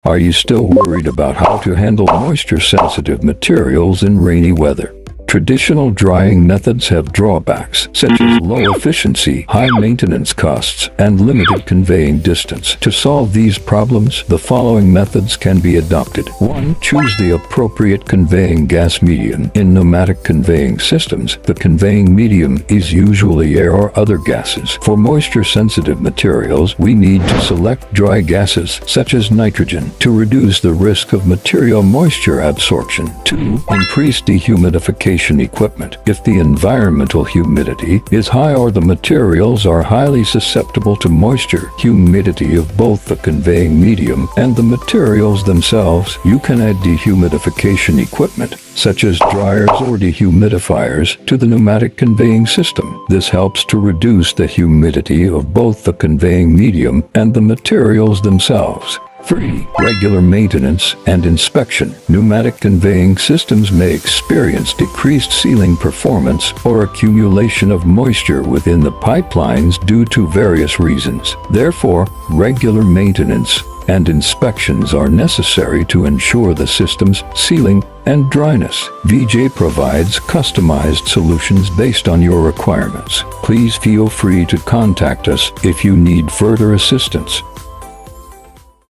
Are you still worried about how to handle moisture-sensitive materials in rainy weather? Traditional drying methods have drawbacks, such as low efficiency, high maintenance costs, and limited conveying distance. To solve these problems, the following methods can be adopted. 1. Choose the appropriate conveying gas medium. In pneumatic conveying systems, the conveying medium is usually air or other gases. For moisture-sensitive materials, we need to select dry gases, such as nitrogen, to reduce the risk of material moisture absorption. 2. Increase dehumidification equipment. If the environmental humidity is high or the materials are highly susceptible to moisture, humidity of both the conveying medium and the materials themselves, you can add dehumidification equipment, such as dryers or dehumidifiers, to the pneumatic conveying system. This helps to reduce the humidity of both the conveying medium and the materials themselves. 3. Regular maintenance and inspection. Pneumatic conveying systems may experience decreased sealing performance or accumulation of moisture within the pipelines due to various reasons. Therefore, regular maintenance and inspections are necessary to ensure the system's sealing and dryness. VJ provides customized solutions based on your requirements. Please feel free to contact us if you need further assistance.